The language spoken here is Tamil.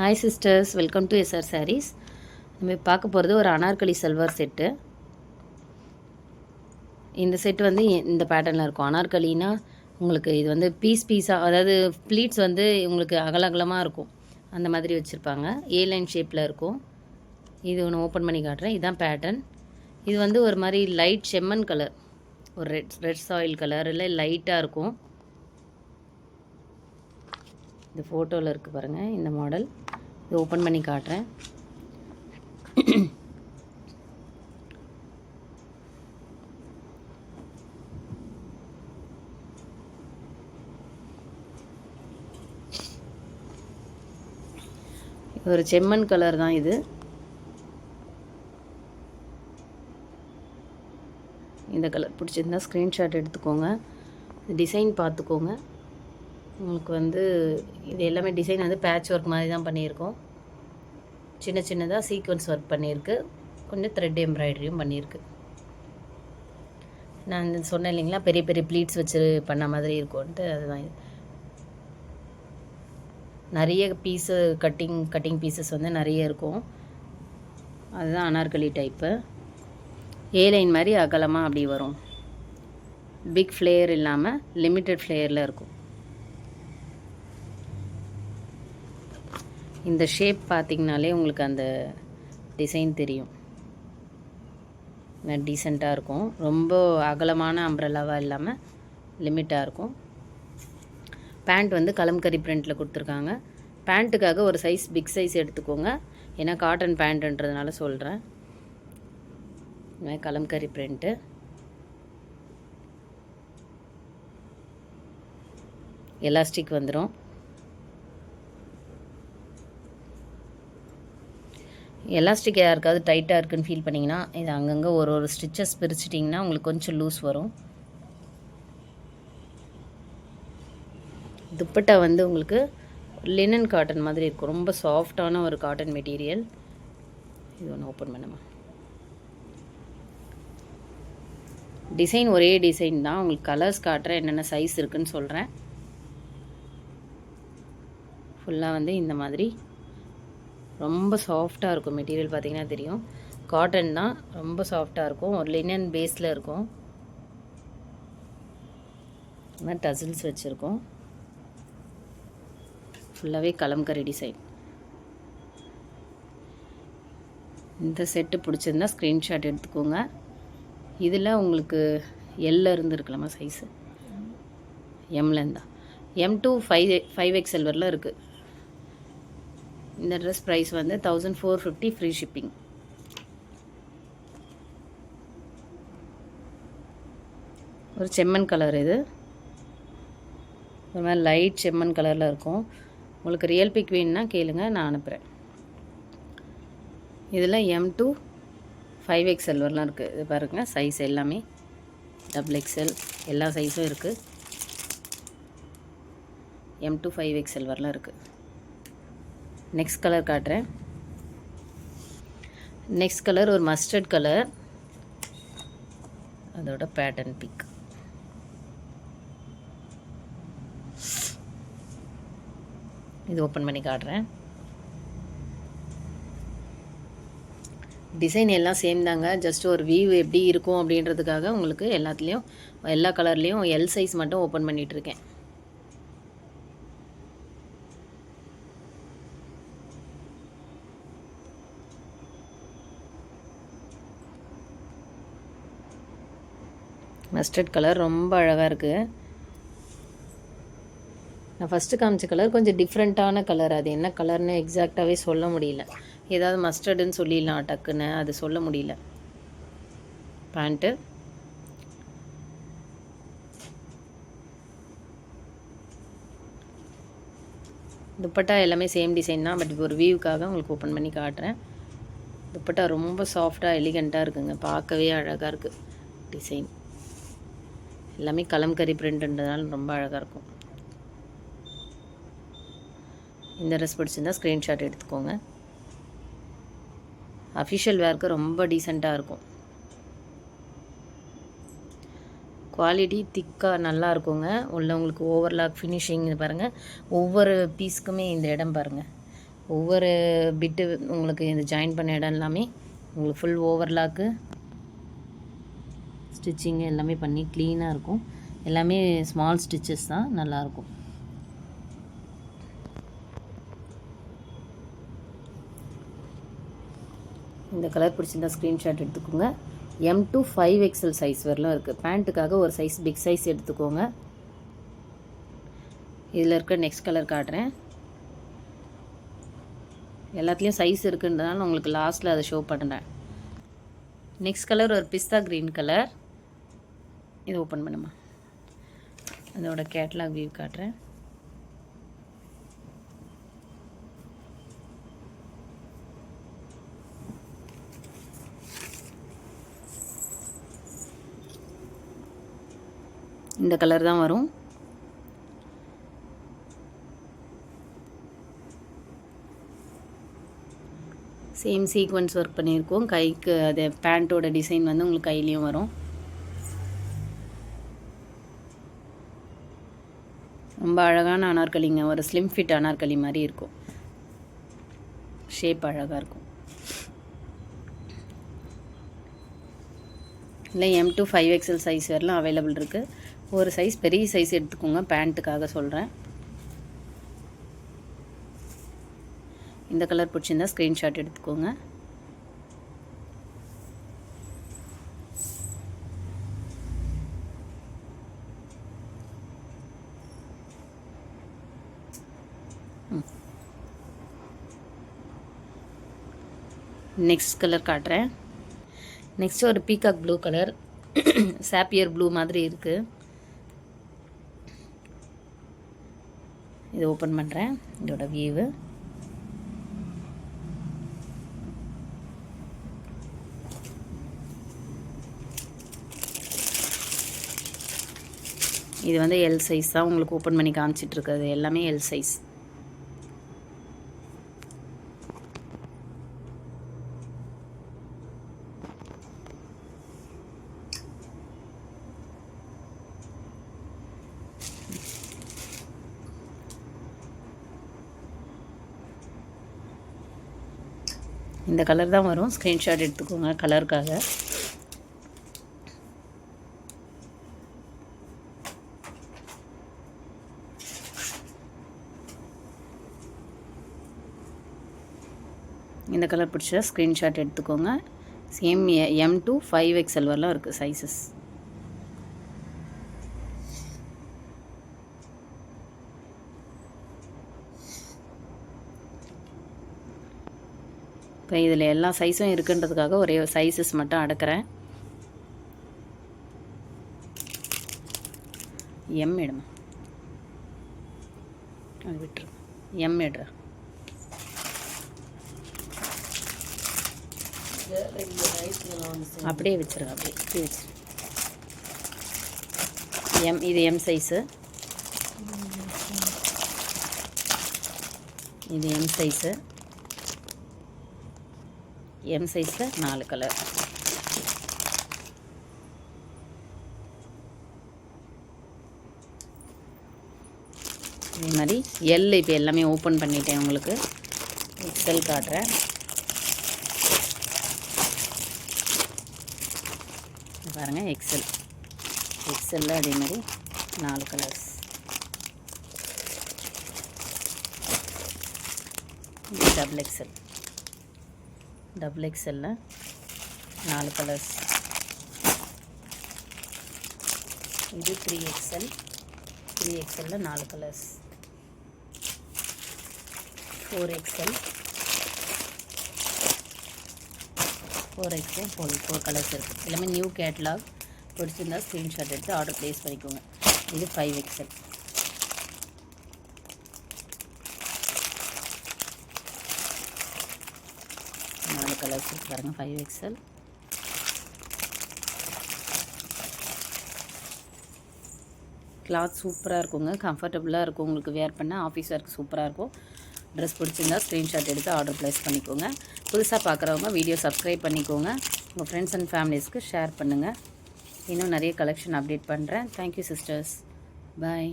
Hi sisters, welcome to SR sarees. நம்ம பார்க்க போகிறது ஒரு அனார்கலி சல்வார் செட்டு. இந்த செட்டு வந்து இந்த பேட்டர்னில் இருக்கும். அனார்கலினா உங்களுக்கு இது வந்து பீஸாக, அதாவது ப்ளீட்ஸ் வந்து உங்களுக்கு அகலமாக இருக்கும். அந்த மாதிரி வச்சுருப்பாங்க. ஏ லைன் ஷேப்பில் இருக்கும். இது ஒன்று ஓப்பன் பண்ணி காட்டுறேன். இதுதான் பேட்டர்ன். இது வந்து ஒரு மாதிரி லைட் செம்மன் கலர், ஒரு ரெட் சாயில் கலர், இல்லை லைட்டாக இருக்கும். இந்த ஃபோட்டோவில் இருக்குது பாருங்கள், இந்த மாடல். இது ஓப்பன் பண்ணி காட்டுறேன். ஒரு செம்மண் கலர் தான் இது. இந்த கலர் பிடிச்சிருந்தா ஸ்க்ரீன்ஷாட் எடுத்துக்கோங்க. டிசைன் பார்த்துக்கோங்க. உங்களுக்கு வந்து இது எல்லாமே டிசைன் வந்து பேட்ச் ஒர்க் மாதிரி தான் பண்ணியிருக்கோம். சின்ன சின்னதாக சீக்வன்ஸ் ஒர்க் பண்ணியிருக்கு. கொஞ்சம் த்ரெட் எம்ப்ராய்டரியும் பண்ணியிருக்கு. நான் சொன்னேன் இல்லைங்களா, பெரிய பெரிய ப்ளீட்ஸ் வச்சு பண்ண மாதிரி இருக்கும்ன்ட்டு. அதுதான் இது. நிறைய கட்டிங் பீசஸ் வந்து நிறைய இருக்கும். அதுதான் அனார்கலி டைப்பு. ஏ லைன் மாதிரி அகலமாக அப்படி வரும். பிக் ஃப்ளேயர் இல்லாமல் லிமிட்டட் ஃப்ளேயரில் இருக்கும். இந்த ஷேப் பார்த்திங்கனாலே உங்களுக்கு அந்த டிசைன் தெரியும். டீசெண்டாக இருக்கும். ரொம்ப அகலமான அம்ப்ரெல்லாவாக இல்லாமல் லிமிட்டாக இருக்கும். பேண்ட் வந்து கலம்கரி பிரிண்டில் கொடுத்துருக்காங்க. பேண்ட்டுக்காக ஒரு சைஸ் பிக் சைஸ் எடுத்துக்கோங்க. ஏன்னா காட்டன் பேண்ட்டுன்றதுனால சொல்கிறேன். கலம்கரி பிரிண்ட்டு. எலாஸ்டிக் வந்துடும். எலாஸ்டிக் யாருக்காவது டைட்டாக இருக்குன்னு ஃபீல் பண்ணிங்கன்னா இது அங்கங்கே ஒரு ஸ்டிச்சஸ் பிரிச்சிட்டிங்கன்னா உங்களுக்கு கொஞ்சம் லூஸ் வரும். துப்பட்டா வந்து உங்களுக்கு லினன் காட்டன் மாதிரி இருக்கும். ரொம்ப சாஃப்டான ஒரு காட்டன் மெட்டீரியல். இது ஒன்று ஓப்பன் பண்ணுமா. டிசைன் ஒரே டிசைன் தான். உங்களுக்கு கலர்ஸ் காட்டுறேன், என்னென்ன சைஸ் இருக்குதுன்னு சொல்கிறேன். ஃபுல்லாக வந்து இந்த மாதிரி ரொம்ப சாஃப்டாக இருக்கும். மெட்டீரியல் பார்த்திங்கன்னா தெரியும். காட்டன் தான், ரொம்ப சாஃப்டாக இருக்கும். ஒரு லினன் பேஸில் இருக்கும். இந்த மாதிரி டசில்ஸ் வச்சுருக்கோம். ஃபுல்லாகவே கலம்கரி டிசைன். இந்த செட்டு பிடிச்சிருந்தா ஸ்க்ரீன்ஷாட் எடுத்துக்கோங்க. இதில் உங்களுக்கு எல்ல இருந்துருக்கலாமா சைஸு, எம்லேருந்தா எம் டு 5XL வரலாம் இருக்குது. இந்த ட்ரெஸ் ப்ரைஸ் வந்து 1450 ஃப்ரீ ஷிப்பிங். ஒரு செம்மண் கலர். இது ஒரு மாதிரி லைட் செம்மண் கலரில் இருக்கும். உங்களுக்கு ரியல் பிக் வேணுன்னா கேளுங்க, நான் அனுப்புகிறேன். இதில் எம் டு 5XL வரலாம் இருக்குது. இது பாருங்கள், சைஸ் எல்லாமே XXL எல்லா சைஸும் இருக்குது. எம் டு 5XL வரலாம் இருக்குது. நெக்ஸ்ட் கலர் காட்டுறேன். நெக்ஸ்ட் கலர் ஒரு மஸ்டர்ட் கலர். அதோட பேட்டர்ன் பிக். இது ஓப்பன் பண்ணி காட்டுறேன். டிசைன் எல்லாம் சேம் தாங்க. ஜஸ்ட் ஒரு வியூ எப்படி இருக்கும் அப்படின்றதுக்காக உங்களுக்கு எல்லா கலர்லேயும் எல் சைஸ் மட்டும் ஓப்பன் பண்ணிகிட்ருக்கேன். மஸ்டர்ட் கலர் ரொம்ப அழகாக இருக்குது. நான் ஃபஸ்ட்டு காமிச்ச கலர் கொஞ்சம் டிஃப்ரெண்ட்டான கலர். அது என்ன கலர்னு எக்ஸாக்டாகவே சொல்ல முடியல. ஏதாவது மஸ்டர்டுன்னு சொல்லிடலாம் டக்குன்னு, அது சொல்ல முடியல. பேண்ட்டு துப்பட்டா எல்லாமே சேம் டிசைன் தான். பட் ஒரு வியூக்காக உங்களுக்கு ஓப்பன் பண்ணி காட்டுறேன். துப்பட்டா ரொம்ப சாஃப்டாக எலிகண்ட்டாக இருக்குங்க. பார்க்கவே அழகாக இருக்குது. டிசைன் எல்லாமே கலம்கரி பிரிண்ட்ன்றதுனால ரொம்ப அழகாக இருக்கும். இந்த ட்ரெஸ் பிடிச்சிருந்தா ஸ்க்ரீன்ஷாட் எடுத்துக்கோங்க. அஃபிஷியல் வேர்க்கு ரொம்ப டீசெண்டாக இருக்கும். குவாலிட்டி திக்காக நல்லா இருக்குங்க. உள்ளவங்களுக்கு ஓவர்லாக் ஃபினிஷிங். இது பாருங்கள், ஒவ்வொரு பீஸுக்குமே இந்த இடம் பாருங்கள், ஒவ்வொரு பிட்டு உங்களுக்கு இந்த ஜாயின் பண்ண இடம் எல்லாமே உங்களுக்கு ஃபுல் ஓவர்லாக்கு ஸ்டிச்சிங் எல்லாமே பண்ணி க்ளீனாக இருக்கும். எல்லாமே ஸ்மால் ஸ்டிச்சஸ் தான், நல்லாயிருக்கும். இந்த கலர் பிடிச்சிருந்தா ஸ்க்ரீன்ஷாட் எடுத்துக்கோங்க. M to 5XL சைஸ் வரலாம் இருக்குது. பேண்ட்டுக்காக ஒரு சைஸ் பிக் சைஸ் எடுத்துக்கோங்க. இதில் இருக்க நெக்ஸ்ட் கலர் காட்டுறேன். எல்லாத்துலேயும் சைஸ் இருக்குன்றதுனால உங்களுக்கு லாஸ்ட்டில் அதை ஷோ பண்ணுறேன். நெக்ஸ்ட் கலர் ஒரு பிஸ்தா க்ரீன் கலர். இதை ஓப்பன் பண்ணுமா, அதோட கேட்லாக் வியூ காட்டுறேன். இந்த கலர் தான் வரும். சேம் சீக்வன்ஸ் ஒர்க் பண்ணியிருக்கோம். கைக்கு அது பேண்ட்டோட டிசைன் வந்து உங்களுக்கு கையிலையும் வரும். ரொம்ப அழகான அனார்கலிங்க, ஒரு ஸ்லிம் ஃபிட் அனார்கலி மாதிரி இருக்கும். ஷேப் அழகாக இருக்கும். இல்லை M to 5XL சைஸ் வரலாம் அவைலபிள் இருக்குது. ஒரு சைஸ் பெரிய சைஸ் எடுத்துக்கோங்க, பேண்ட்டுக்காக சொல்கிறேன். இந்த கலர் பிடிச்சிருந்தா ஸ்க்ரீன்ஷாட் எடுத்துக்கோங்க. நெக்ஸ்ட் கலர் காட்டுறேன். நெக்ஸ்ட் ஒரு பீகாக் ப்ளூ கலர், சாப்பியர் ப்ளூ மாதிரி இருக்குது. இது ஓப்பன் பண்ணுறேன். இதோட வியூவு இது வந்து எல் சைஸ் தான் உங்களுக்கு ஓப்பன் பண்ணி காமிச்சிட்ருக்குது. எல்லாமே எல் சைஸ். இந்த கலர் தான் வரும். ஸ்க்ரீன்ஷாட் எடுத்துக்கோங்க கலருக்காக. இந்த கலர் பிடிச்சா ஸ்க்ரீன்ஷாட் எடுத்துக்கோங்க. சேம் M to 5XL வரலாம் இருக்குது சைஸஸ். இப்போ இதில் எல்லா சைஸும் இருக்குன்றதுக்காக ஒரே சைஸஸ் மட்டும் அடக்கிறேன். M எடுமா, அது விட்டுரு. M எடுற. அப்படியே வச்சிருங்க, அப்படியே வச்சிரு. இது M சைஸு. இது M சைஸு. M சைஸில் 4 கலர். இதே மாதிரி L இப்போ எல்லாமே ஓப்பன் பண்ணிட்டேன். உங்களுக்கு XL காட்டுறேன். பாருங்கள் XL அதே மாதிரி 4 கலர்ஸ். Double XL 4 colours. இது 3XL 4 கலர்ஸ். 4XL 4 கலர்ஸ் இருக்குது. எல்லாமே நியூ கேட்லாக். பிடிச்சிருந்தா ஸ்க்ரீன்ஷாட் எடுத்து ஆர்டர் ப்ளேஸ் பண்ணிக்கோங்க. இது 5XL. கலர்ஸ் இருக்குது பாருங்கள். 5XL. கிளாத் சூப்பராக இருக்குங்க, கம்ஃபர்டபுளாக இருக்கும். உங்களுக்கு வேர் பண்ண ஆஃபீஸ் ஒர்க் சூப்பராக இருக்கும். ட்ரெஸ் பிடிச்சிருந்தா ஸ்க்ரீன்ஷாட் எடுத்து ஆர்டர் ப்ளேஸ் பண்ணிக்கோங்க. புதுசாக பார்க்குறவங்க வீடியோ சப்ஸ்கிரைப் பண்ணிக்கோங்க. உங்கள் ஃப்ரெண்ட்ஸ் அண்ட் ஃபேமிலிஸ்க்கு ஷேர் பண்ணுங்கள். இன்னும் நிறைய கலெக்ஷன் அப்டேட் பண்ணுறேன். Thank you sisters. பாய்.